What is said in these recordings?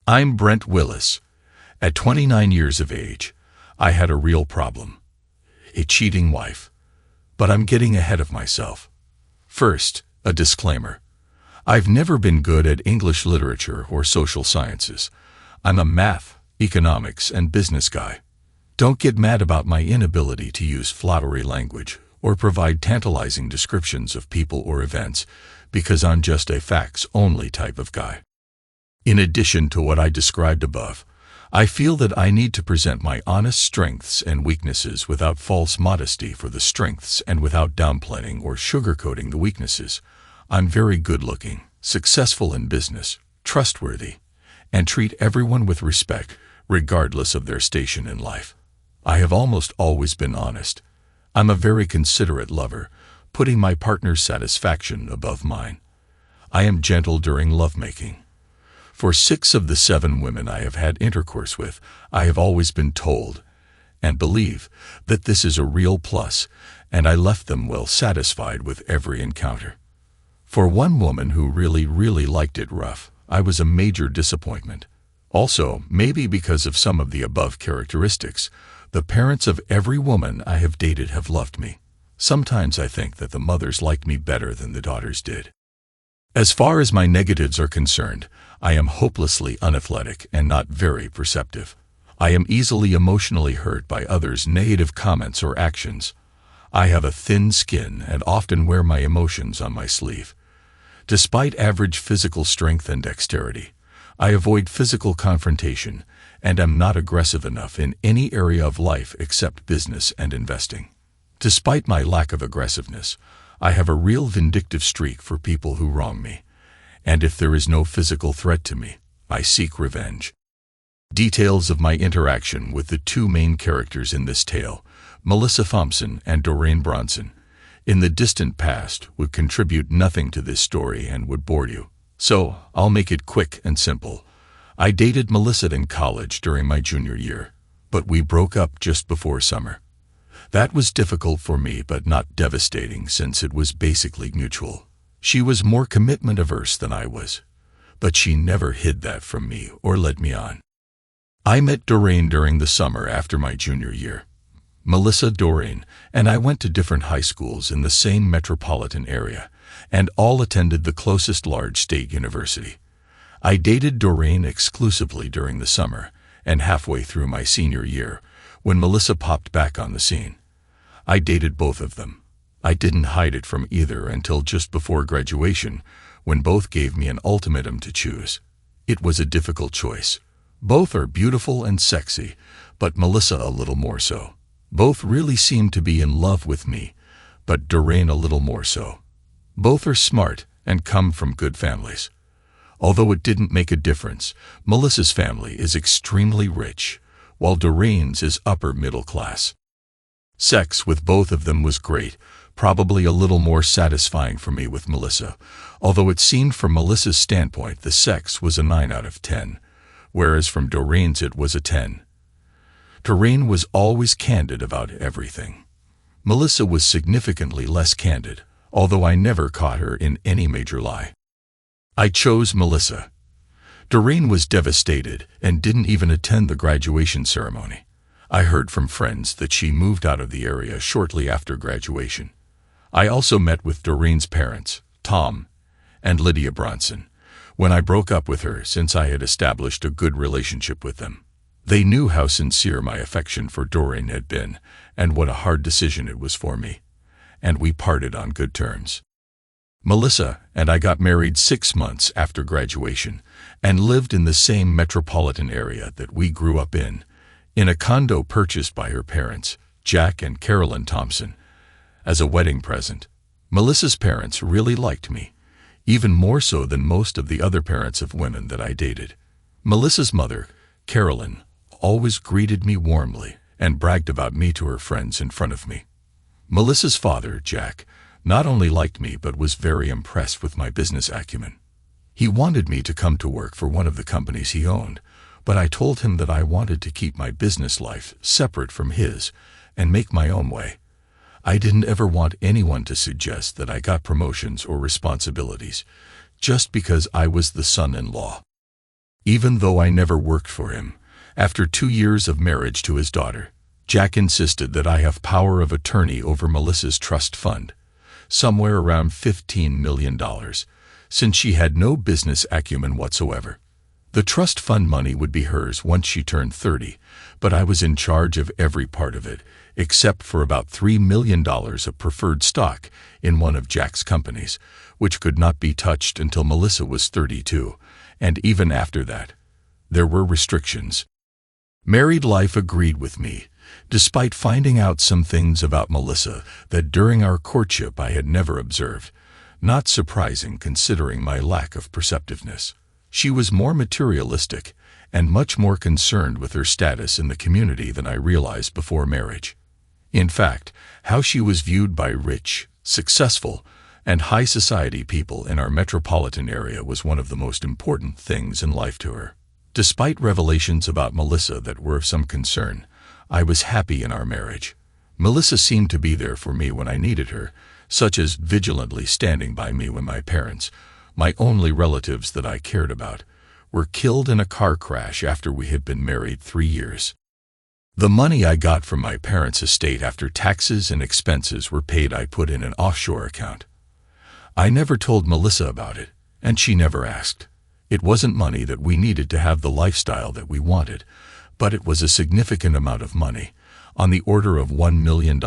I'm Brent Willis. At 29 years of age, I had a real problem. A cheating wife. But I'm getting ahead of myself. First, a disclaimer. I've never been good at English literature or social sciences. I'm a math, economics, and business guy. Don't get mad about my inability to use flowery language or provide tantalizing descriptions of people or events, because I'm just a facts-only type of guy. In addition to what I described above, I feel that I need to present my honest strengths and weaknesses without false modesty for the strengths and without downplaying or sugarcoating the weaknesses. I'm very good-looking, successful in business, trustworthy, and treat everyone with respect, regardless of their station in life. I have almost always been honest. I'm a very considerate lover, putting my partner's satisfaction above mine. I am gentle during lovemaking. For 6 of the 7 women I have had intercourse with, I have always been told, and believe, that this is a real plus, and I left them well satisfied with every encounter. For one woman who really liked it rough, I was a major disappointment. Also, maybe because of some of the above characteristics, the parents of every woman I have dated have loved me. Sometimes I think that the mothers liked me better than the daughters did. As far as my negatives are concerned, I am hopelessly unathletic and not very perceptive. I am easily emotionally hurt by others' negative comments or actions. I have a thin skin and often wear my emotions on my sleeve. Despite average physical strength and dexterity, I avoid physical confrontation and am not aggressive enough in any area of life except business and investing. Despite my lack of aggressiveness, I have a real vindictive streak for people who wrong me, and if there is no physical threat to me, I seek revenge. Details of my interaction with the 2 main characters in this tale, Melissa Thompson and Dorene Bronson, in the distant past would contribute nothing to this story and would bore you. So, I'll make it quick and simple. I dated Melissa in college during my junior year, but we broke up just before summer. That was difficult for me but not devastating since it was basically mutual. She was more commitment averse than I was, but she never hid that from me or led me on. I met Dorene during the summer after my junior year. Melissa, Dorene, and I went to different high schools in the same metropolitan area, and all attended the closest large state university. I dated Dorene exclusively during the summer, and halfway through my senior year, when Melissa popped back on the scene. I dated both of them. I didn't hide it from either until just before graduation, when both gave me an ultimatum to choose. It was a difficult choice. Both are beautiful and sexy, but Melissa a little more so. Both really seem to be in love with me, but Dorene a little more so. Both are smart and come from good families. Although it didn't make a difference, Melissa's family is extremely rich, while Dorene's is upper middle class. Sex with both of them was great, probably a little more satisfying for me with Melissa, although it seemed from Melissa's standpoint the sex was a 9 out of 10, whereas from Dorene's it was a 10. Dorene was always candid about everything. Melissa was significantly less candid, although I never caught her in any major lie. I chose Melissa. Dorene was devastated and didn't even attend the graduation ceremony. I heard from friends that she moved out of the area shortly after graduation. I also met with Dorene's parents, Tom and Lydia Bronson, when I broke up with her since I had established a good relationship with them. They knew how sincere my affection for Dorene had been and what a hard decision it was for me, and we parted on good terms. Melissa and I got married 6 months after graduation and lived in the same metropolitan area that we grew up in a condo purchased by her parents, Jack and Carolyn Thompson, as a wedding present. Melissa's parents really liked me, even more so than most of the other parents of women that I dated. Melissa's mother, Carolyn, always greeted me warmly and bragged about me to her friends in front of me. Melissa's father, Jack, not only liked me but was very impressed with my business acumen. He wanted me to come to work for one of the companies he owned, but I told him that I wanted to keep my business life separate from his and make my own way. I didn't ever want anyone to suggest that I got promotions or responsibilities just because I was the son-in-law. Even though I never worked for him, after 2 years of marriage to his daughter, Jack insisted that I have power of attorney over Melissa's trust fund, somewhere around $15 million, since she had no business acumen whatsoever. The trust fund money would be hers once she turned 30, but I was in charge of every part of it, except for about $3 million of preferred stock in one of Jack's companies, which could not be touched until Melissa was 32, and even after that, there were restrictions. Married life agreed with me, despite finding out some things about Melissa that during our courtship I had never observed. Not surprising considering my lack of perceptiveness. She was more materialistic and much more concerned with her status in the community than I realized before marriage. In fact, how she was viewed by rich, successful, and high society people in our metropolitan area was one of the most important things in life to her. Despite revelations about Melissa that were of some concern, I was happy in our marriage. Melissa seemed to be there for me when I needed her, such as vigilantly standing by me when my parents, my only relatives that I cared about, were killed in a car crash after we had been married 3 years. The money I got from my parents' estate after taxes and expenses were paid I put in an offshore account. I never told Melissa about it, and she never asked. It wasn't money that we needed to have the lifestyle that we wanted, but it was a significant amount of money, on the order of $1 million.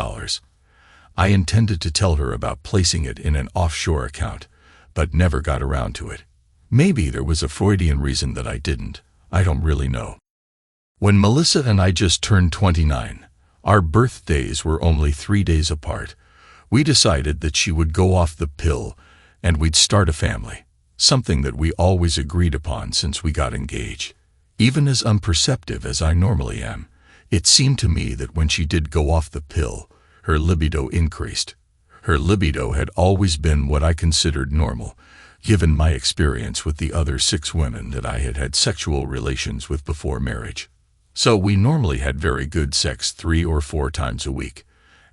I intended to tell her about placing it in an offshore account, but never got around to it. Maybe there was a Freudian reason that I didn't. I don't really know. When Melissa and I just turned 29, our birthdays were only 3 days apart, we decided that she would go off the pill and we'd start a family, something that we always agreed upon since we got engaged. Even as unperceptive as I normally am, it seemed to me that when she did go off the pill, her libido increased. Her libido had always been what I considered normal, given my experience with the other 6 women that I had had sexual relations with before marriage. So we normally had very good sex 3 or 4 times a week.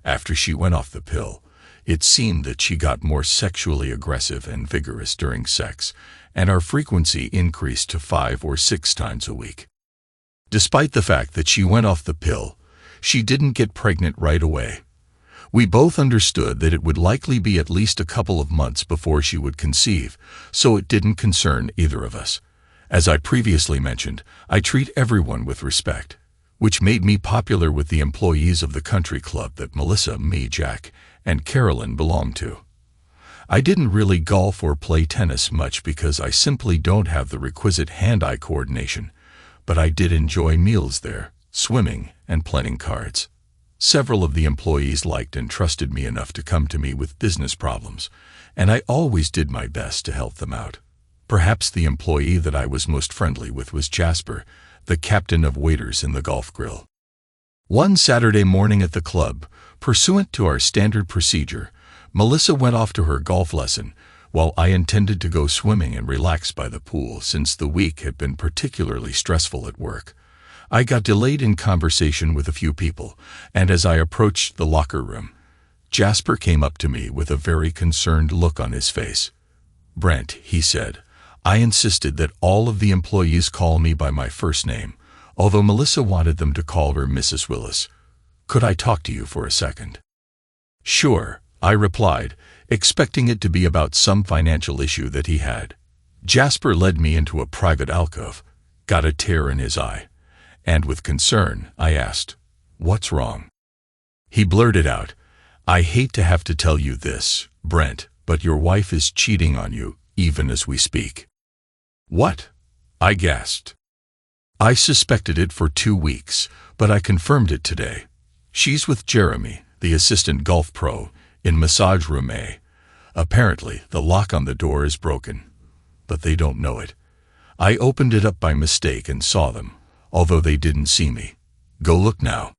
After she went off the pill, it seemed that she got more sexually aggressive and vigorous during sex, and our frequency increased to 5 or 6 times a week. Despite the fact that she went off the pill, she didn't get pregnant right away. We both understood that it would likely be at least a couple of months before she would conceive, so it didn't concern either of us. As I previously mentioned, I treat everyone with respect, which made me popular with the employees of the country club that Melissa, me, Jack, and Carolyn belonged to. I didn't really golf or play tennis much because I simply don't have the requisite hand-eye coordination, but I did enjoy meals there, swimming, and playing cards. Several of the employees liked and trusted me enough to come to me with business problems, and I always did my best to help them out. Perhaps the employee that I was most friendly with was Jasper, the captain of waiters in the golf grill. One Saturday morning at the club, pursuant to our standard procedure, Melissa went off to her golf lesson, while I intended to go swimming and relax by the pool since the week had been particularly stressful at work. I got delayed in conversation with a few people, and as I approached the locker room, Jasper came up to me with a very concerned look on his face. "Brent," he said, "I insisted that all of the employees call me by my first name, although Melissa wanted them to call her Mrs. Willis. Could I talk to you for a second?" "Sure," I replied, expecting it to be about some financial issue that he had. Jasper led me into a private alcove, got a tear in his eye, and with concern, I asked, "What's wrong?" He blurted out, "I hate to have to tell you this, Brent, but your wife is cheating on you, even as we speak." "What?" I gasped. I suspected it for 2 weeks, but I confirmed it today. She's with Jeremy, the assistant golf pro, in massage room A. Apparently, the lock on the door is broken, but they don't know it. I opened it up by mistake and saw them, although they didn't see me. Go look now.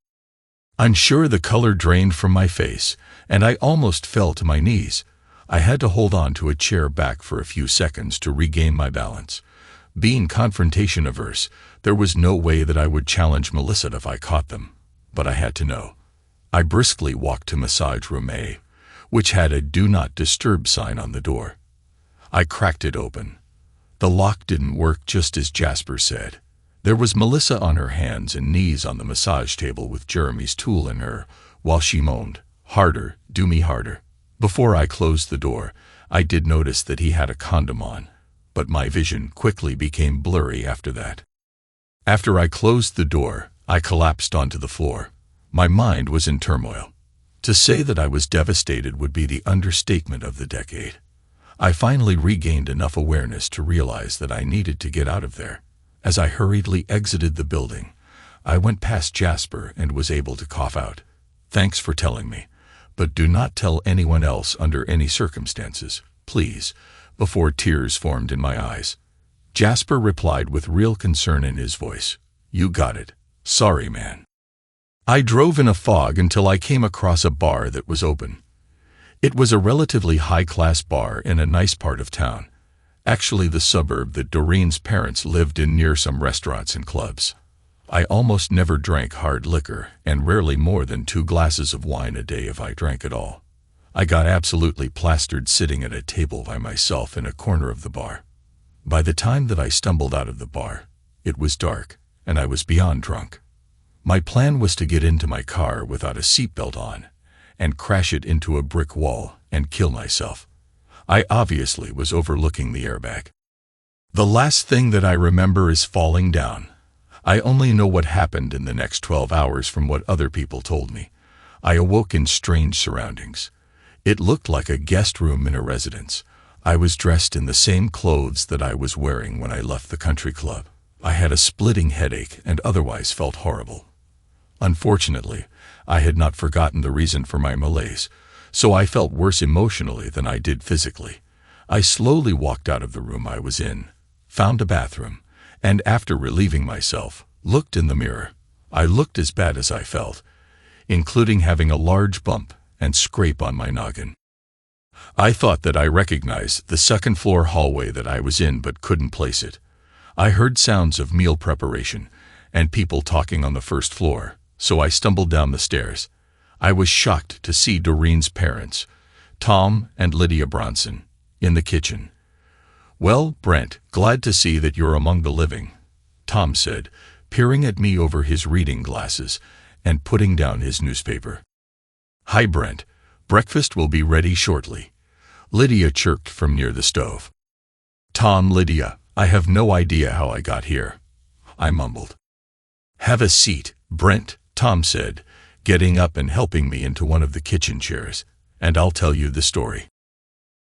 I'm sure the color drained from my face, and I almost fell to my knees. I had to hold on to a chair back for a few seconds to regain my balance. Being confrontation averse, there was no way that I would challenge Melissa if I caught them, but I had to know. I briskly walked to massage room A, which had a "Do Not Disturb" sign on the door. I cracked it open. The lock didn't work just as Jasper said. There was Melissa on her hands and knees on the massage table with Jeremy's tool in her, while she moaned, "Harder, do me harder." Before I closed the door, I did notice that he had a condom on, but my vision quickly became blurry after that. After I closed the door, I collapsed onto the floor. My mind was in turmoil. To say that I was devastated would be the understatement of the decade. I finally regained enough awareness to realize that I needed to get out of there. As I hurriedly exited the building, I went past Jasper and was able to cough out, "Thanks for telling me, but do not tell anyone else under any circumstances, please," before tears formed in my eyes. Jasper replied with real concern in his voice, "You got it. Sorry, man." I drove in a fog until I came across a bar that was open. It was a relatively high-class bar in a nice part of town, actually the suburb that Dorene's parents lived in near some restaurants and clubs. I almost never drank hard liquor, and rarely more than 2 glasses of wine a day if I drank at all. I got absolutely plastered sitting at a table by myself in a corner of the bar. By the time that I stumbled out of the bar, it was dark, and I was beyond drunk. My plan was to get into my car without a seatbelt on, and crash it into a brick wall and kill myself. I obviously was overlooking the airbag. The last thing that I remember is falling down. I only know what happened in the next 12 hours from what other people told me. I awoke in strange surroundings. It looked like a guest room in a residence. I was dressed in the same clothes that I was wearing when I left the country club. I had a splitting headache and otherwise felt horrible. Unfortunately, I had not forgotten the reason for my malaise, so I felt worse emotionally than I did physically. I slowly walked out of the room I was in, found a bathroom, and after relieving myself, looked in the mirror. I looked as bad as I felt, including having a large bump and scrape on my noggin. I thought that I recognized the second-floor hallway that I was in but couldn't place it. I heard sounds of meal preparation and people talking on the first floor, so I stumbled down the stairs. I was shocked to see Dorene's parents, Tom and Lydia Bronson, in the kitchen. "Well, Brent, glad to see that you're among the living," Tom said, peering at me over his reading glasses and putting down his newspaper. "Hi, Brent. Breakfast will be ready shortly," Lydia chirped from near the stove. "Tom, Lydia, I have no idea how I got here," I mumbled. "Have a seat, Brent," Tom said, getting up and helping me into one of the kitchen chairs, "and I'll tell you the story."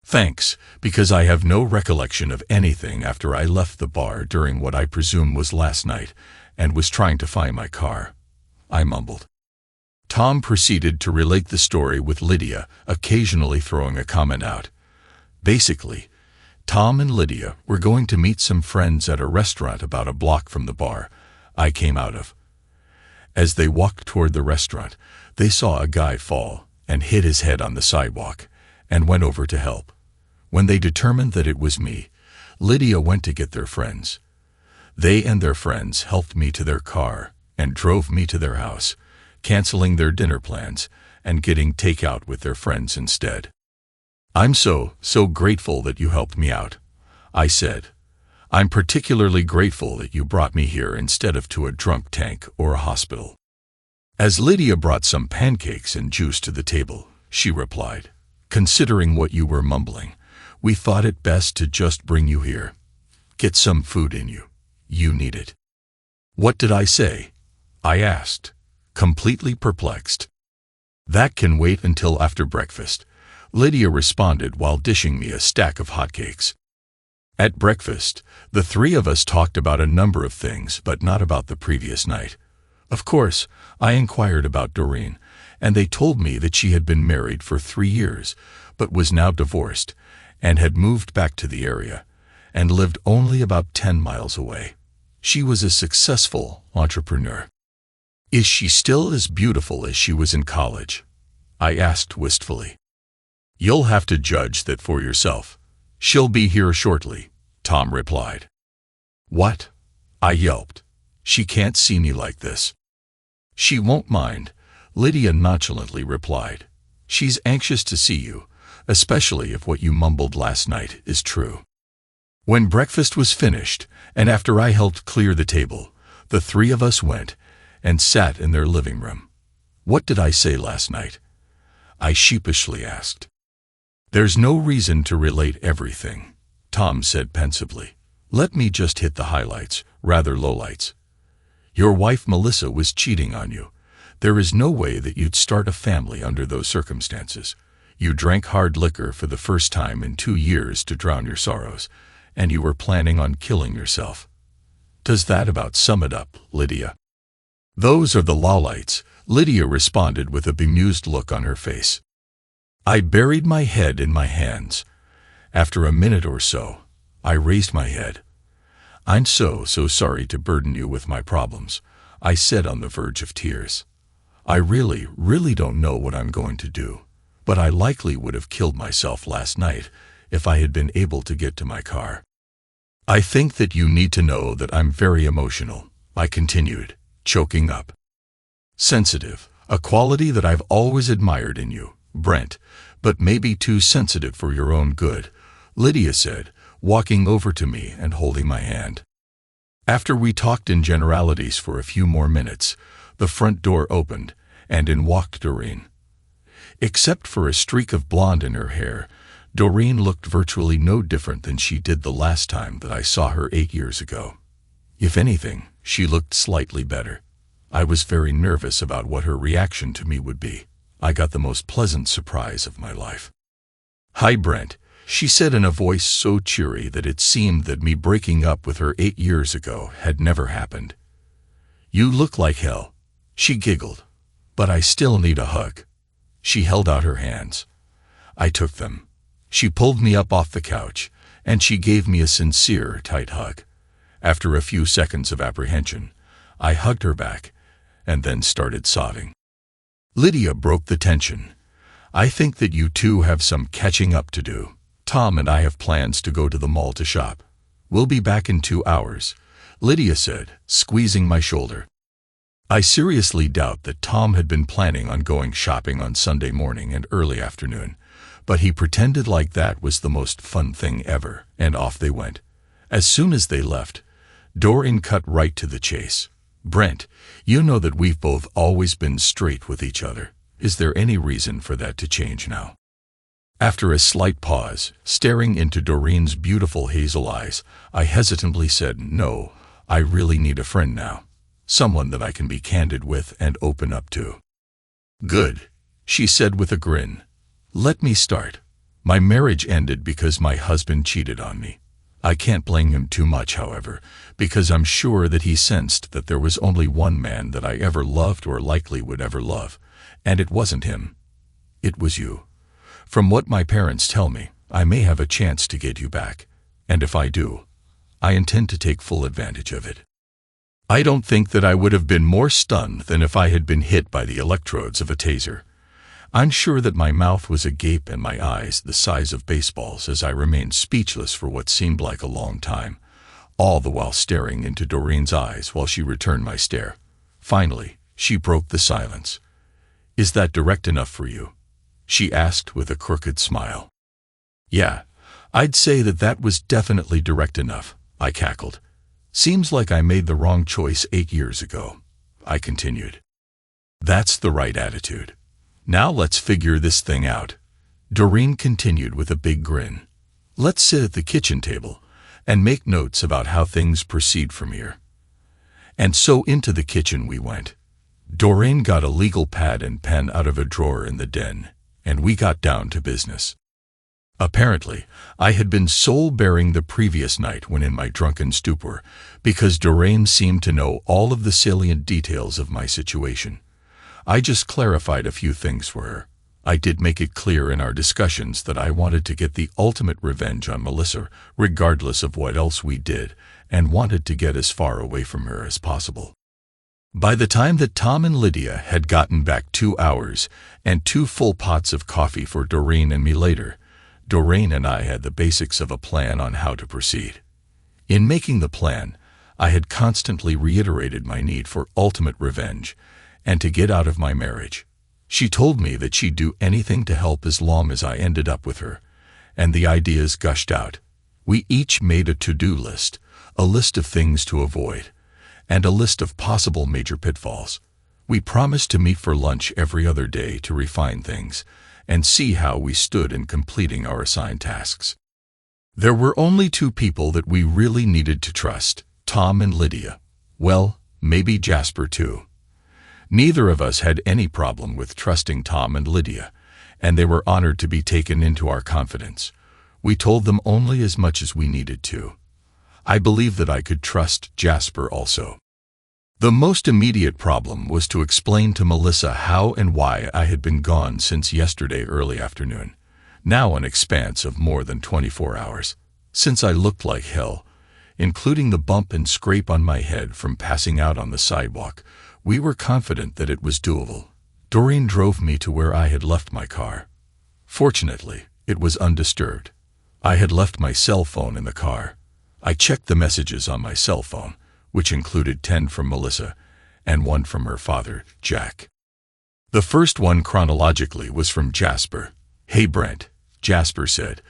"Thanks, because I have no recollection of anything after I left the bar during what I presume was last night and was trying to find my car," I mumbled. Tom proceeded to relate the story with Lydia, occasionally throwing a comment out. Basically, Tom and Lydia were going to meet some friends at a restaurant about a block from the bar I came out of. As they walked toward the restaurant, they saw a guy fall and hit his head on the sidewalk and went over to help. When they determined that it was me, Lydia went to get their friends. They and their friends helped me to their car and drove me to their house, canceling their dinner plans and getting takeout with their friends instead. "I'm so grateful that you helped me out," I said. "I'm particularly grateful that you brought me here instead of to a drunk tank or a hospital." As Lydia brought some pancakes and juice to the table, she replied, "Considering what you were mumbling, we thought it best to just bring you here. Get some food in you. You need it." "What did I say?" I asked, completely perplexed. "That can wait until after breakfast," Lydia responded while dishing me a stack of hotcakes. At breakfast, the 3 of us talked about a number of things, but not about the previous night. Of course, I inquired about Dorene, and they told me that she had been married for 3 years, but was now divorced, and had moved back to the area, and lived only about 10 miles away. She was a successful entrepreneur. "Is she still as beautiful as she was in college?" I asked wistfully. "You'll have to judge that for yourself. She'll be here shortly," Tom replied. "What?" I yelped. "She can't see me like this." "She won't mind," Lydia nonchalantly replied. "She's anxious to see you, especially if what you mumbled last night is true." When breakfast was finished, and after I helped clear the table, the three of us went and sat in their living room. "What did I say last night?" I sheepishly asked. "There's no reason to relate everything," Tom said pensively. "Let me just hit the highlights, rather lowlights. Your wife Melissa was cheating on you. There is no way that you'd start a family under those circumstances. You drank hard liquor for the first time in 2 years to drown your sorrows, and you were planning on killing yourself. Does that about sum it up, Lydia?" "Those are the lowlights," Lydia responded with a bemused look on her face. I buried my head in my hands. After a minute or so, I raised my head. "I'm so sorry to burden you with my problems," I said on the verge of tears. "I really don't know what I'm going to do, but I likely would have killed myself last night if I had been able to get to my car. I think that you need to know that I'm very emotional," I continued, choking up. "Sensitive, a quality that I've always admired in you, Brent, but maybe too sensitive for your own good," Lydia said, walking over to me and holding my hand. After we talked in generalities for a few more minutes, the front door opened, and in walked Dorene. Except for a streak of blonde in her hair, Dorene looked virtually no different than she did the last time that I saw her 8 years ago. If anything, she looked slightly better. I was very nervous about what her reaction to me would be. I got the most pleasant surprise of my life. "Hi, Brent," she said in a voice so cheery that it seemed that me breaking up with her 8 years ago had never happened. "You look like hell," she giggled, "but I still need a hug." She held out her hands. I took them. She pulled me up off the couch, and she gave me a sincere, tight hug. After a few seconds of apprehension, I hugged her back, and then started sobbing. Lydia broke the tension. "I think that you two have some catching up to do. Tom and I have plans to go to the mall to shop. We'll be back in 2 hours," Lydia said, squeezing my shoulder. I seriously doubt that Tom had been planning on going shopping on Sunday morning and early afternoon, but he pretended like that was the most fun thing ever, and off they went. As soon as they left, Dorene cut right to the chase. "Brent, you know that we've both always been straight with each other. Is there any reason for that to change now?" After a slight pause, staring into Dorene's beautiful hazel eyes, I hesitantly said, "No, I really need a friend now. Someone that I can be candid with and open up to." "Good," she said with a grin. "Let me start. My marriage ended because my husband cheated on me. I can't blame him too much, however, because I'm sure that he sensed that there was only one man that I ever loved or likely would ever love, and it wasn't him. It was you. From what my parents tell me, I may have a chance to get you back, and if I do, I intend to take full advantage of it." I don't think that I would have been more stunned than if I had been hit by the electrodes of a taser. I'm sure that my mouth was agape and my eyes the size of baseballs as I remained speechless for what seemed like a long time, all the while staring into Dorene's eyes while she returned my stare. Finally, she broke the silence. "Is that direct enough for you?" she asked with a crooked smile. "Yeah, I'd say that that was definitely direct enough," I cackled. "Seems like I made the wrong choice 8 years ago," I continued. "That's the right attitude. Now let's figure this thing out," Dorene continued with a big grin. "Let's sit at the kitchen table and make notes about how things proceed from here." And so into the kitchen we went. Dorene got a legal pad and pen out of a drawer in the den, and we got down to business. Apparently, I had been soul-bearing the previous night when in my drunken stupor, because Dorene seemed to know all of the salient details of my situation. I just clarified a few things for her. I did make it clear in our discussions that I wanted to get the ultimate revenge on Melissa, regardless of what else we did, and wanted to get as far away from her as possible. By the time that Tom and Lydia had gotten back 2 hours and 2 full pots of coffee for Dorene and me later, Dorene and I had the basics of a plan on how to proceed. In making the plan, I had constantly reiterated my need for ultimate revenge and to get out of my marriage. She told me that she'd do anything to help as long as I ended up with her, and the ideas gushed out. We each made a to-do list, a list of things to avoid, and a list of possible major pitfalls. We promised to meet for lunch every other day to refine things and see how we stood in completing our assigned tasks. There were only two people that we really needed to trust, Tom and Lydia. Well, maybe Jasper too. Neither of us had any problem with trusting Tom and Lydia, and they were honored to be taken into our confidence. We told them only as much as we needed to. I believe that I could trust Jasper also. The most immediate problem was to explain to Melissa how and why I had been gone since yesterday early afternoon, now an expanse of more than 24 hours, since I looked like hell, including the bump and scrape on my head from passing out on the sidewalk. We were confident that it was doable. Dorene drove me to where I had left my car. Fortunately, it was undisturbed. I had left my cell phone in the car. I checked the messages on my cell phone, which included 10 from Melissa and 1 from her father, Jack. The first one chronologically was from Jasper. "Hey Brent," Jasper said.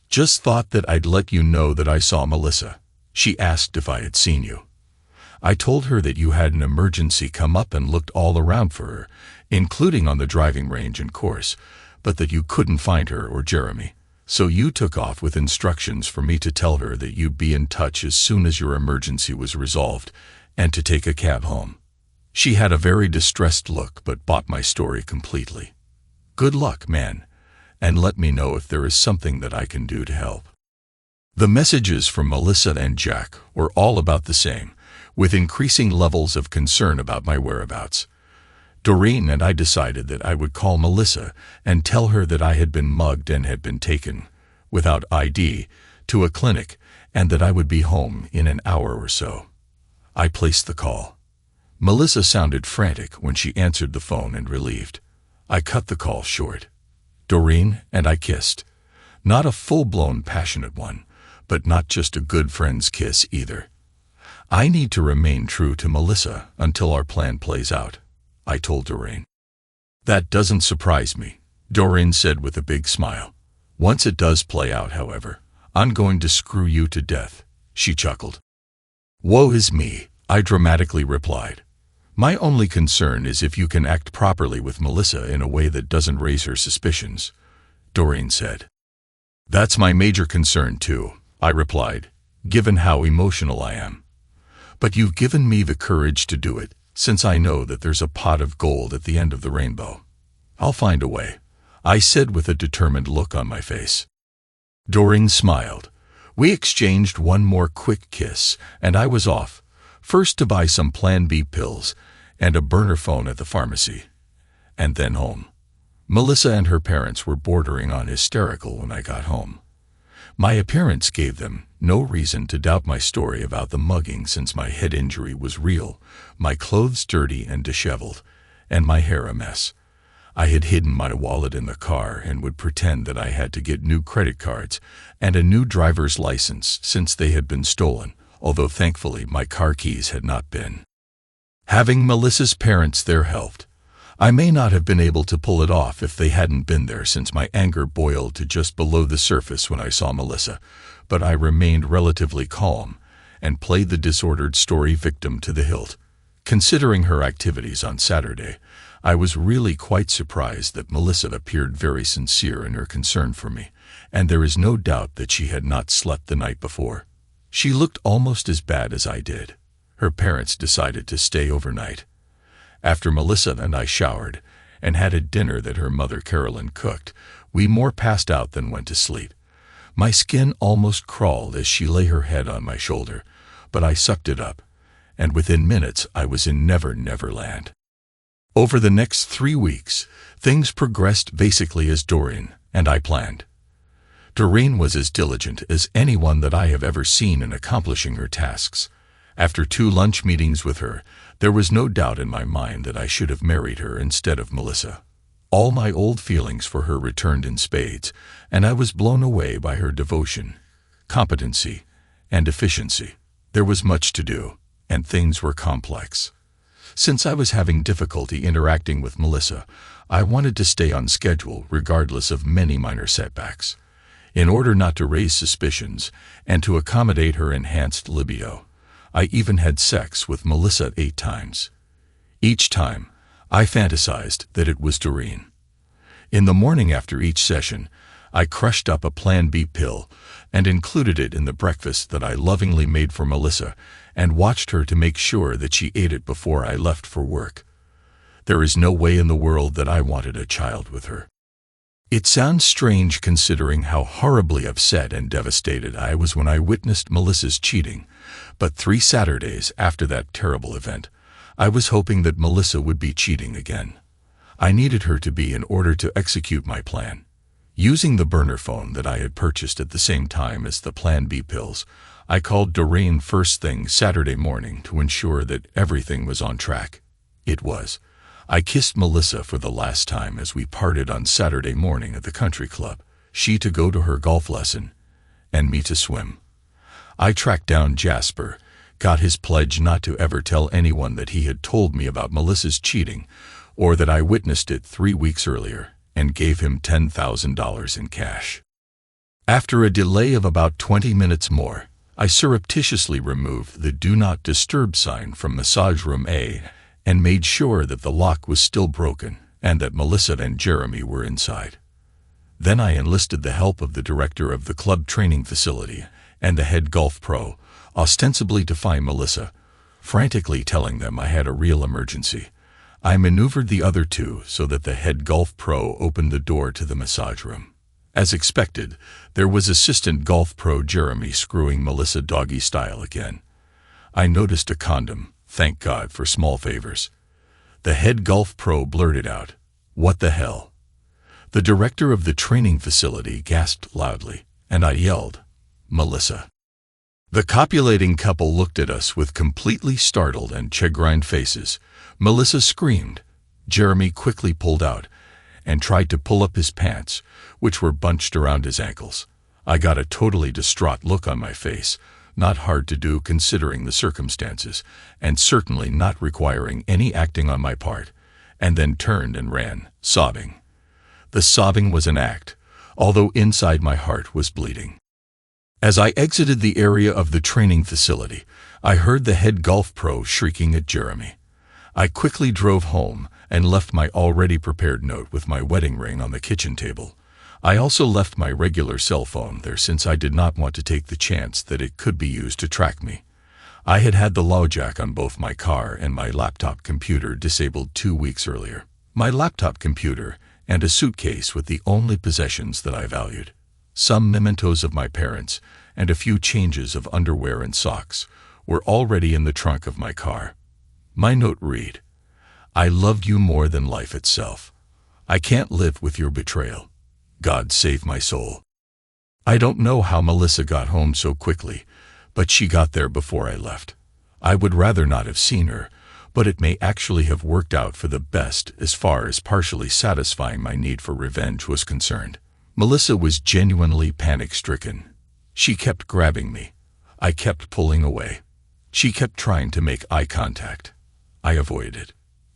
"Just thought that I'd let you know that I saw Melissa. She asked if I had seen you. I told her that you had an emergency come up and looked all around for her, including on the driving range and course, but that you couldn't find her or Jeremy. So you took off with instructions for me to tell her that you'd be in touch as soon as your emergency was resolved, and to take a cab home." She had a very distressed look but bought my story completely. "Good luck, man, and let me know if there is something that I can do to help." The messages from Melissa and Jack were all about the same, with increasing levels of concern about my whereabouts. Dorene and I decided that I would call Melissa and tell her that I had been mugged and had been taken, without ID, to a clinic, and that I would be home in an hour or so. I placed the call. Melissa sounded frantic when she answered the phone and relieved. I cut the call short. Dorene and I kissed. Not a full-blown passionate one, but not just a good friend's kiss either. I need to remain true to Melissa until our plan plays out, I told Dorene. "That doesn't surprise me," Dorene said with a big smile. "Once it does play out, however, I'm going to screw you to death," she chuckled. "Woe is me," I dramatically replied. "My only concern is if you can act properly with Melissa in a way that doesn't raise her suspicions," Dorene said. "That's my major concern too," I replied, "given how emotional I am. But you've given me the courage to do it, since I know that there's a pot of gold at the end of the rainbow. I'll find a way," I said with a determined look on my face. Dorene smiled. We exchanged one more quick kiss, and I was off, first to buy some Plan B pills and a burner phone at the pharmacy, and then home. Melissa and her parents were bordering on hysterical when I got home. My appearance gave them no reason to doubt my story about the mugging, since my head injury was real, my clothes dirty and disheveled, and my hair a mess. I had hidden my wallet in the car and would pretend that I had to get new credit cards and a new driver's license since they had been stolen, although thankfully my car keys had not been. Having Melissa's parents there helped. I may not have been able to pull it off if they hadn't been there, since my anger boiled to just below the surface when I saw Melissa, but I remained relatively calm and played the disordered story victim to the hilt. Considering her activities on Saturday, I was really quite surprised that Melissa appeared very sincere in her concern for me, and there is no doubt that she had not slept the night before. She looked almost as bad as I did. Her parents decided to stay overnight. After Melissa and I showered and had a dinner that her mother Carolyn cooked, we more passed out than went to sleep. My skin almost crawled as she lay her head on my shoulder, but I sucked it up, and within minutes I was in Never Never Land. Over the next 3 weeks, things progressed basically as Dorene and I planned. Dorene was as diligent as anyone that I have ever seen in accomplishing her tasks. After 2 lunch meetings with her, there was no doubt in my mind that I should have married her instead of Melissa. All my old feelings for her returned in spades, and I was blown away by her devotion, competency, and efficiency. There was much to do, and things were complex. Since I was having difficulty interacting with Melissa, I wanted to stay on schedule regardless of many minor setbacks. In order not to raise suspicions and to accommodate her enhanced libido, I even had sex with Melissa 8 times. Each time, I fantasized that it was Dorene. In the morning after each session, I crushed up a Plan B pill and included it in the breakfast that I lovingly made for Melissa and watched her to make sure that she ate it before I left for work. There is no way in the world that I wanted a child with her. It sounds strange considering how horribly upset and devastated I was when I witnessed Melissa's cheating, but 3 Saturdays after that terrible event, I was hoping that Melissa would be cheating again. I needed her to be in order to execute my plan. Using the burner phone that I had purchased at the same time as the Plan B pills, I called Dorene first thing Saturday morning to ensure that everything was on track. It was. I kissed Melissa for the last time as we parted on Saturday morning at the country club, she to go to her golf lesson, and me to swim. I tracked down Jasper, got his pledge not to ever tell anyone that he had told me about Melissa's cheating, or that I witnessed it 3 weeks earlier, and gave him $10,000 in cash. After a delay of about 20 minutes more, I surreptitiously removed the Do Not Disturb sign from Massage Room A and made sure that the lock was still broken and that Melissa and Jeremy were inside. Then I enlisted the help of the director of the club training facility and the head golf pro, ostensibly to find Melissa, frantically telling them I had a real emergency. I maneuvered the other 2 so that the head golf pro opened the door to the massage room. As expected, there was assistant golf pro Jeremy screwing Melissa doggy style again. I noticed a condom, thank God for small favors. The head golf pro blurted out, "What the hell?" The director of the training facility gasped loudly, and I yelled, "Melissa." The copulating couple looked at us with completely startled and chagrined faces. Melissa screamed. Jeremy quickly pulled out and tried to pull up his pants, which were bunched around his ankles. I got a totally distraught look on my face, not hard to do considering the circumstances, and certainly not requiring any acting on my part, and then turned and ran, sobbing. The sobbing was an act, although inside my heart was bleeding. As I exited the area of the training facility, I heard the head golf pro shrieking at Jeremy. I quickly drove home and left my already prepared note with my wedding ring on the kitchen table. I also left my regular cell phone there since I did not want to take the chance that it could be used to track me. I had had the LoJack on both my car and my laptop computer disabled 2 weeks earlier. My laptop computer and a suitcase with the only possessions that I valued. Some mementos of my parents and a few changes of underwear and socks were already in the trunk of my car. My note read, "I loved you more than life itself. I can't live with your betrayal. God save my soul." I don't know how Melissa got home so quickly, but she got there before I left. I would rather not have seen her, but it may actually have worked out for the best as far as partially satisfying my need for revenge was concerned. Melissa was genuinely panic-stricken. She kept grabbing me. I kept pulling away. She kept trying to make eye contact. I avoided.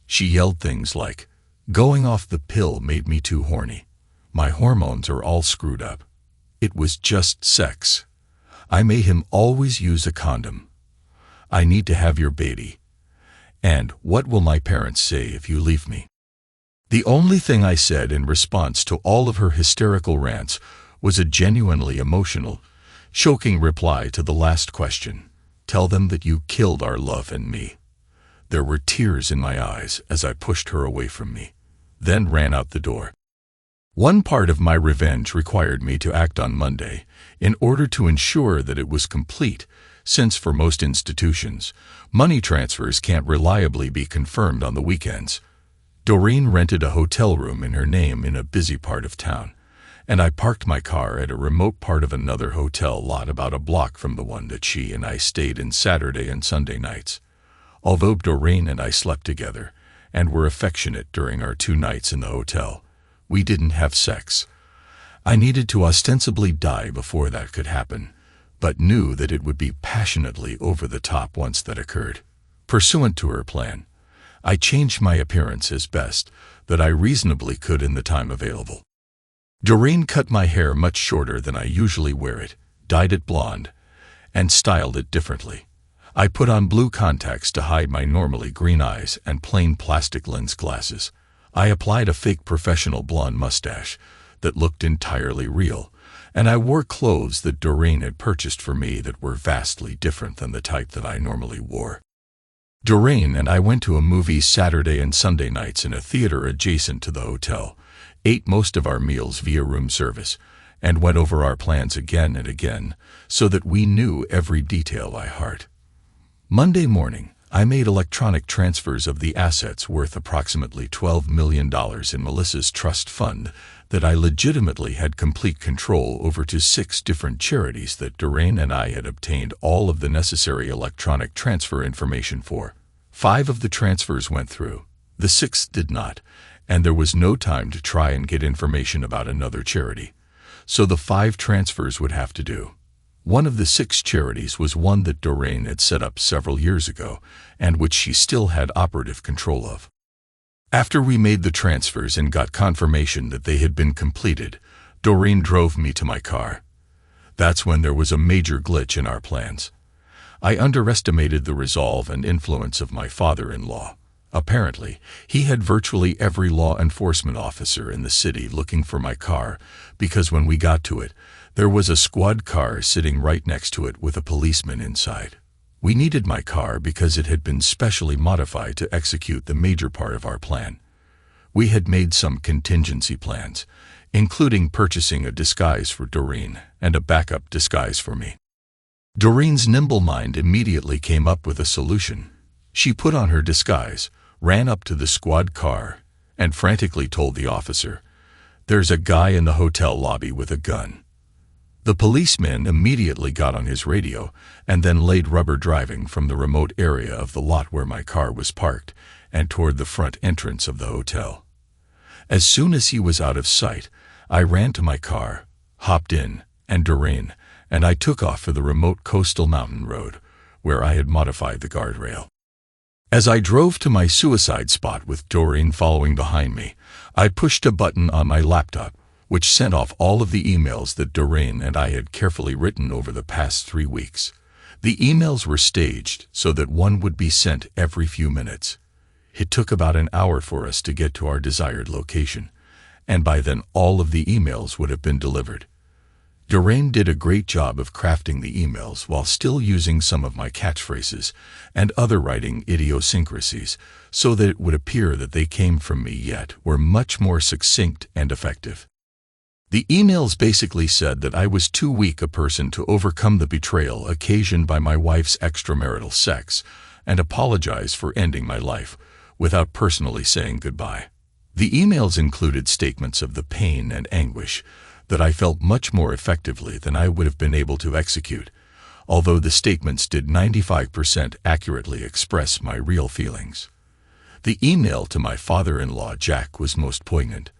She yelled things like, "Going off the pill made me too horny. My hormones are all screwed up. It was just sex. I made him always use a condom. I need to have your baby. And what will my parents say if you leave me?" The only thing I said in response to all of her hysterical rants was a genuinely emotional, choking reply to the last question. "Tell them that you killed our love and me." There were tears in my eyes as I pushed her away from me, then ran out the door. One part of my revenge required me to act on Monday in order to ensure that it was complete, since for most institutions, money transfers can't reliably be confirmed on the weekends. Dorene rented a hotel room in her name in a busy part of town, and I parked my car at a remote part of another hotel lot about a block from the one that she and I stayed in Saturday and Sunday nights. Although Dorene and I slept together and were affectionate during our 2 nights in the hotel, we didn't have sex. I needed to ostensibly die before that could happen, but knew that it would be passionately over the top once that occurred. Pursuant to her plan, I changed my appearance as best that I reasonably could in the time available. Dorene cut my hair much shorter than I usually wear it, dyed it blonde, and styled it differently. I put on blue contacts to hide my normally green eyes and plain plastic lens glasses. I applied a fake professional blonde mustache that looked entirely real, and I wore clothes that Dorene had purchased for me that were vastly different than the type that I normally wore. Dorene and I went to a movie Saturday and Sunday nights in a theater adjacent to the hotel, ate most of our meals via room service, and went over our plans again and again so that we knew every detail by heart. Monday morning, I made electronic transfers of the assets worth approximately $12 million in Melissa's trust fund that I legitimately had complete control over to 6 different charities that Dorene and I had obtained all of the necessary electronic transfer information for. 5 of the transfers went through, the 6th did not, and there was no time to try and get information about another charity. So the 5 transfers would have to do. One of the 6 charities was one that Dorene had set up several years ago, and which she still had operative control of. After we made the transfers and got confirmation that they had been completed, Dorene drove me to my car. That's when there was a major glitch in our plans. I underestimated the resolve and influence of my father-in-law. Apparently, he had virtually every law enforcement officer in the city looking for my car, because when we got to it, there was a squad car sitting right next to it with a policeman inside. We needed my car because it had been specially modified to execute the major part of our plan. We had made some contingency plans, including purchasing a disguise for Dorene and a backup disguise for me. Dorene's nimble mind immediately came up with a solution. She put on her disguise, ran up to the squad car, and frantically told the officer, "There's a guy in the hotel lobby with a gun." The policeman immediately got on his radio and then laid rubber driving from the remote area of the lot where my car was parked and toward the front entrance of the hotel. As soon as he was out of sight, I ran to my car, hopped in, and Dorene, and I took off for the remote coastal mountain road, where I had modified the guardrail. As I drove to my suicide spot with Dorene following behind me, I pushed a button on my laptop, which sent off all of the emails that Dorene and I had carefully written over the past 3 weeks. The emails were staged so that one would be sent every few minutes. It took about an hour for us to get to our desired location, and by then all of the emails would have been delivered. Dorene did a great job of crafting the emails while still using some of my catchphrases and other writing idiosyncrasies so that it would appear that they came from me yet were much more succinct and effective. The emails basically said that I was too weak a person to overcome the betrayal occasioned by my wife's extramarital sex and apologize for ending my life without personally saying goodbye. The emails included statements of the pain and anguish that I felt much more effectively than I would have been able to execute, although the statements did 95% accurately express my real feelings. The email to my father-in-law, Jack, was most poignant.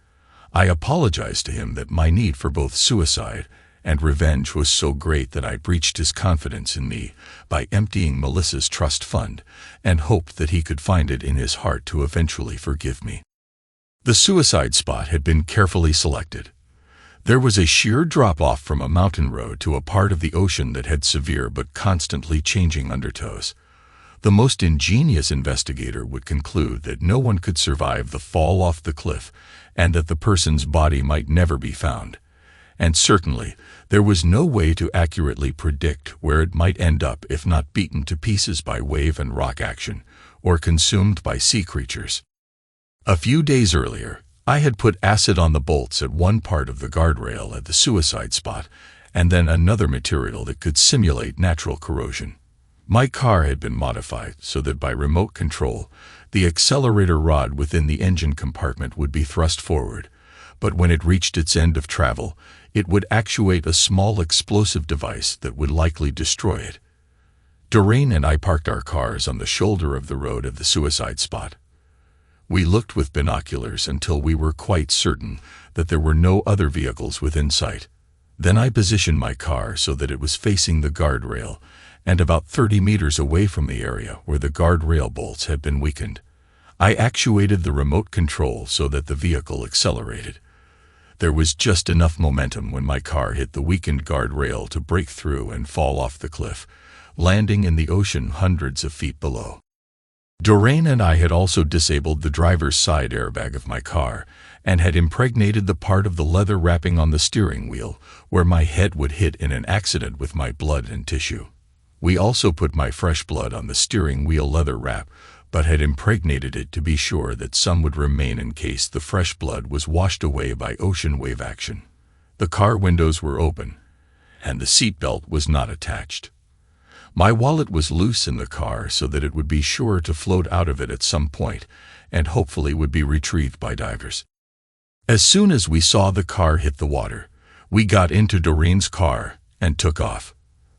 I apologized to him that my need for both suicide and revenge was so great that I breached his confidence in me by emptying Melissa's trust fund and hoped that he could find it in his heart to eventually forgive me. The suicide spot had been carefully selected. There was a sheer drop-off from a mountain road to a part of the ocean that had severe but constantly changing undertows. The most ingenious investigator would conclude that no one could survive the fall off the cliff and that the person's body might never be found. And certainly, there was no way to accurately predict where it might end up if not beaten to pieces by wave and rock action or consumed by sea creatures. A few days earlier, I had put acid on the bolts at one part of the guardrail at the suicide spot and then another material that could simulate natural corrosion. My car had been modified so that by remote control, the accelerator rod within the engine compartment would be thrust forward, but when it reached its end of travel, it would actuate a small explosive device that would likely destroy it. Dorene and I parked our cars on the shoulder of the road of the suicide spot. We looked with binoculars until we were quite certain that there were no other vehicles within sight. Then I positioned my car so that it was facing the guardrail and about 30 meters away from the area where the guardrail bolts had been weakened. I actuated the remote control so that the vehicle accelerated. There was just enough momentum when my car hit the weakened guardrail to break through and fall off the cliff, landing in the ocean hundreds of feet below. Dorene and I had also disabled the driver's side airbag of my car and had impregnated the part of the leather wrapping on the steering wheel where my head would hit in an accident with my blood and tissue. We also put my fresh blood on the steering wheel leather wrap, but had impregnated it to be sure that some would remain in case the fresh blood was washed away by ocean wave action. The car windows were open, and the seatbelt was not attached. My wallet was loose in the car so that it would be sure to float out of it at some point and hopefully would be retrieved by divers. As soon as we saw the car hit the water, we got into Dorene's car and took off.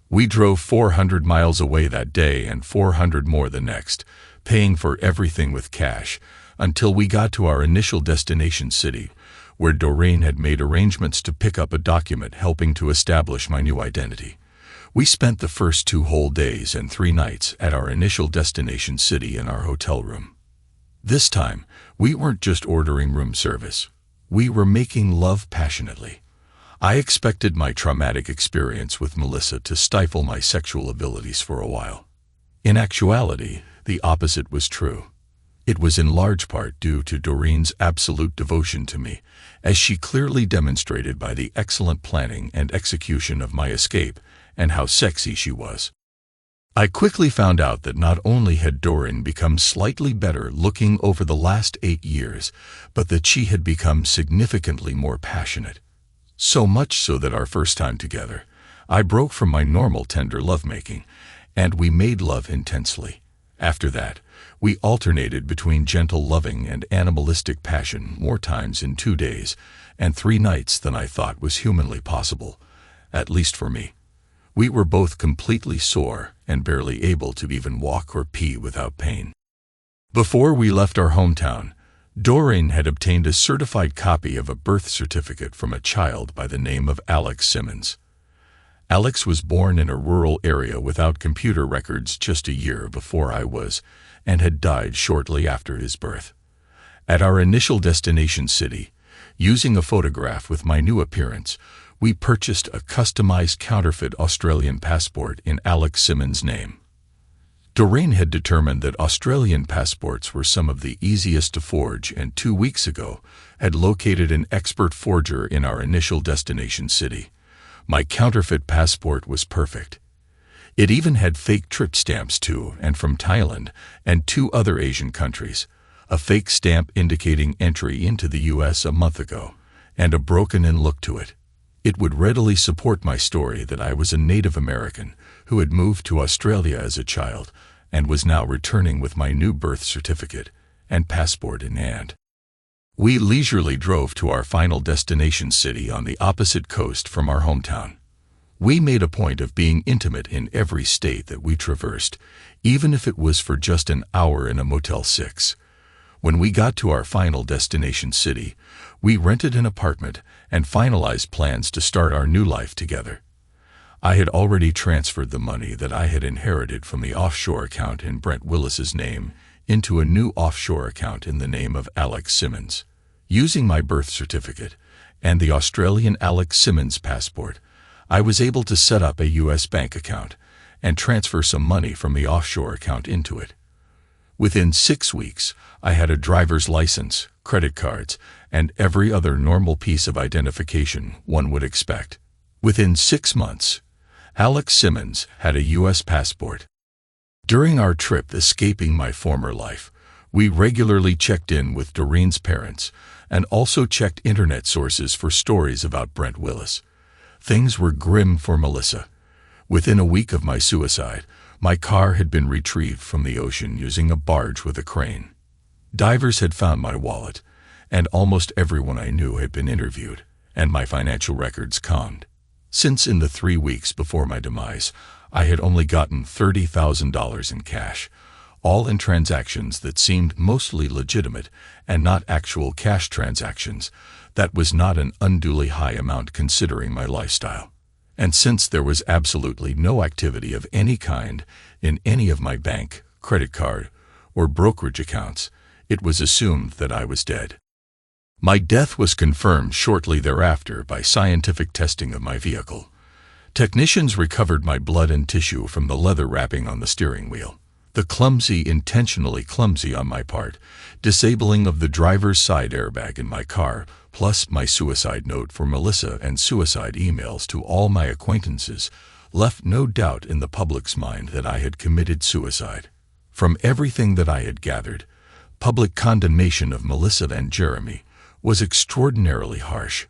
We drove 400 miles away that day and 400 more the next, paying for everything with cash, until we got to our initial destination city, where Dorene had made arrangements to pick up a document helping to establish my new identity. We spent the first 2 whole days and 3 nights at our initial destination city in our hotel room. This time, we weren't just ordering room service. We were making love passionately. I expected my traumatic experience with Melissa to stifle my sexual abilities for a while. In actuality, the opposite was true. It was in large part due to Dorene's absolute devotion to me, as she clearly demonstrated by the excellent planning and execution of my escape and how sexy she was. I quickly found out that not only had Dorene become slightly better looking over the last 8 years, but that she had become significantly more passionate. So much so that our first time together, I broke from my normal tender lovemaking, and we made love intensely. After that, we alternated between gentle loving and animalistic passion more times in 2 days and 3 nights than I thought was humanly possible, at least for me. We were both completely sore and barely able to even walk or pee without pain. Before we left our hometown, Dorene had obtained a certified copy of a birth certificate from a child by the name of Alex Simmons. Alex was born in a rural area without computer records just a year before I was, and had died shortly after his birth. At our initial destination city, using a photograph with my new appearance, we purchased a customized counterfeit Australian passport in Alex Simmons' name. Dorene had determined that Australian passports were some of the easiest to forge and 2 weeks ago had located an expert forger in our initial destination city. My counterfeit passport was perfect. It even had fake trip stamps to and from Thailand and 2 other Asian countries, a fake stamp indicating entry into the U.S. a month ago, and a broken-in look to it. It would readily support my story that I was a Native American who had moved to Australia as a child and was now returning with my new birth certificate and passport in hand. We leisurely drove to our final destination city on the opposite coast from our hometown. We made a point of being intimate in every state that we traversed, even if it was for just an hour in a Motel 6. When we got to our final destination city, we rented an apartment and finalized plans to start our new life together. I had already transferred the money that I had inherited from the offshore account in Brent Willis's name into a new offshore account in the name of Alex Simmons. Using my birth certificate and the Australian Alex Simmons passport, I was able to set up a U.S. bank account and transfer some money from the offshore account into it. Within 6 weeks, I had a driver's license, credit cards, and every other normal piece of identification one would expect. Within 6 months, Alex Simmons had a U.S. passport. During our trip escaping my former life, we regularly checked in with Dorene's parents and also checked internet sources for stories about Brent Willis. Things were grim for Melissa. Within a week of my suicide, my car had been retrieved from the ocean using a barge with a crane. Divers had found my wallet, and almost everyone I knew had been interviewed, and my financial records conned. Since in the 3 weeks before my demise, I had only gotten $30,000 in cash, all in transactions that seemed mostly legitimate and not actual cash transactions. That was not an unduly high amount considering my lifestyle. And since there was absolutely no activity of any kind in any of my bank, credit card, or brokerage accounts, it was assumed that I was dead. My death was confirmed shortly thereafter by scientific testing of my vehicle. Technicians recovered my blood and tissue from the leather wrapping on the steering wheel. The intentionally clumsy on my part, disabling of the driver's side airbag in my car, plus my suicide note for Melissa and suicide emails to all my acquaintances, left no doubt in the public's mind that I had committed suicide. From everything that I had gathered, public condemnation of Melissa and Jeremy was extraordinarily harsh.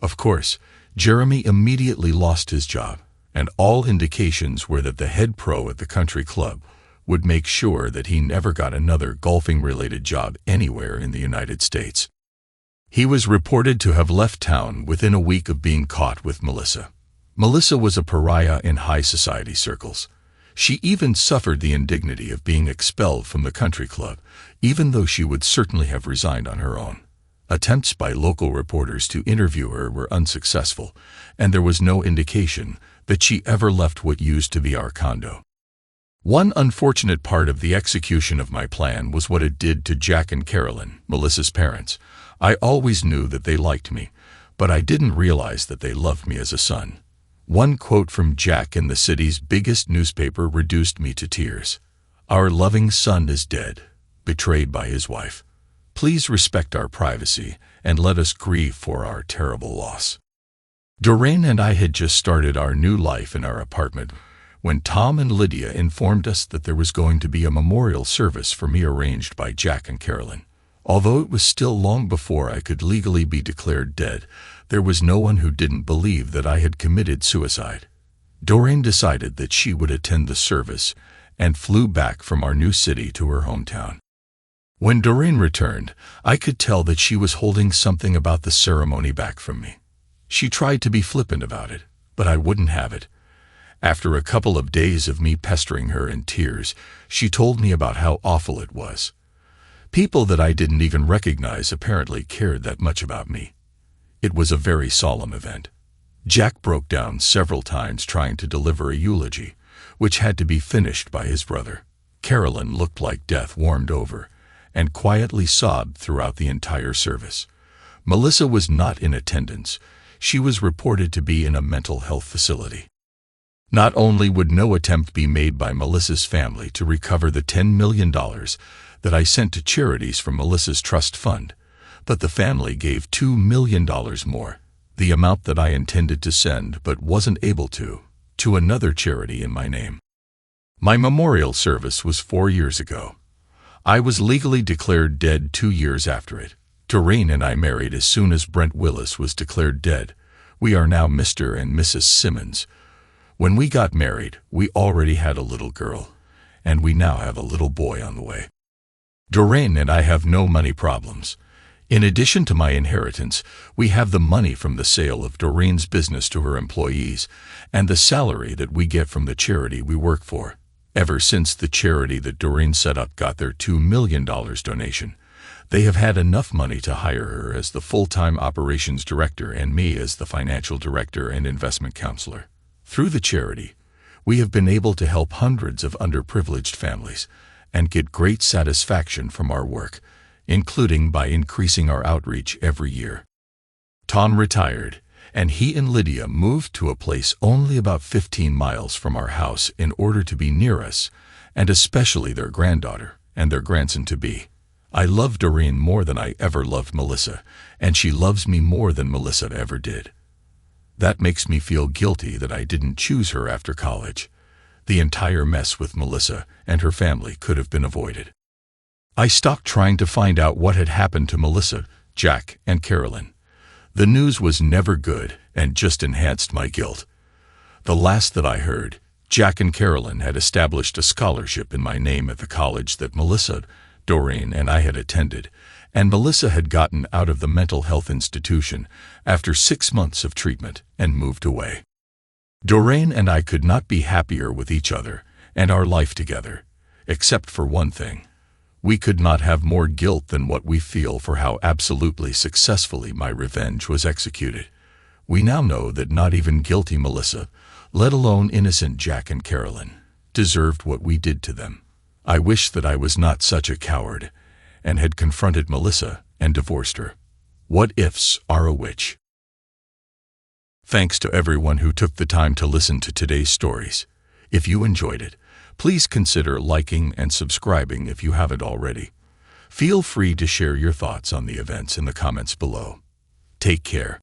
Of course, Jeremy immediately lost his job, and all indications were that the head pro at the country club would make sure that he never got another golfing-related job anywhere in the United States. He was reported to have left town within a week of being caught with Melissa. Melissa was a pariah in high society circles. She even suffered the indignity of being expelled from the country club, even though she would certainly have resigned on her own. Attempts by local reporters to interview her were unsuccessful, and there was no indication that she ever left what used to be our condo. One unfortunate part of the execution of my plan was what it did to Jack and Carolyn, Melissa's parents. I always knew that they liked me, but I didn't realize that they loved me as a son. One quote from Jack in the city's biggest newspaper reduced me to tears. "Our loving son is dead, betrayed by his wife. Please respect our privacy and let us grieve for our terrible loss." Dorene and I had just started our new life in our apartment when Tom and Lydia informed us that there was going to be a memorial service for me arranged by Jack and Carolyn. Although it was still long before I could legally be declared dead, there was no one who didn't believe that I had committed suicide. Dorene decided that she would attend the service and flew back from our new city to her hometown. When Dorene returned, I could tell that she was holding something about the ceremony back from me. She tried to be flippant about it, but I wouldn't have it. After a couple of days of me pestering her in tears, she told me about how awful it was. People that I didn't even recognize apparently cared that much about me. It was a very solemn event. Jack broke down several times trying to deliver a eulogy, which had to be finished by his brother. Carolyn looked like death warmed over, and quietly sobbed throughout the entire service. Melissa was not in attendance. She was reported to be in a mental health facility. Not only would no attempt be made by Melissa's family to recover the $10 million that I sent to charities from Melissa's trust fund, but the family gave $2 million more, the amount that I intended to send but wasn't able to another charity in my name. My memorial service was 4 years ago. I was legally declared dead 2 years after it. Dorene and I married as soon as Brent Willis was declared dead. We are now Mr. and Mrs. Simmons. When we got married, we already had a little girl, and we now have a little boy on the way. Dorene and I have no money problems. In addition to my inheritance, we have the money from the sale of Dorene's business to her employees and the salary that we get from the charity we work for. Ever since the charity that Dorene set up got their $2 million donation, they have had enough money to hire her as the full-time operations director and me as the financial director and investment counselor. Through the charity, we have been able to help hundreds of underprivileged families and get great satisfaction from our work, including by increasing our outreach every year. Tom retired, and he and Lydia moved to a place only about 15 miles from our house in order to be near us, and especially their granddaughter and their grandson-to-be. I love Dorene more than I ever loved Melissa, and she loves me more than Melissa ever did. That makes me feel guilty that I didn't choose her after college. The entire mess with Melissa and her family could have been avoided. I stopped trying to find out what had happened to Melissa, Jack, and Carolyn. The news was never good and just enhanced my guilt. The last that I heard, Jack and Carolyn had established a scholarship in my name at the college that Melissa, Dorene, and I had attended, and Melissa had gotten out of the mental health institution after 6 months of treatment and moved away. Dorene and I could not be happier with each other and our life together, except for one thing. We could not have more guilt than what we feel for how absolutely successfully my revenge was executed. We now know that not even guilty Melissa, let alone innocent Jack and Carolyn, deserved what we did to them. I wish that I was not such a coward and had confronted Melissa and divorced her. What ifs are a witch? Thanks to everyone who took the time to listen to today's stories. If you enjoyed it, please consider liking and subscribing if you haven't already. Feel free to share your thoughts on the events in the comments below. Take care.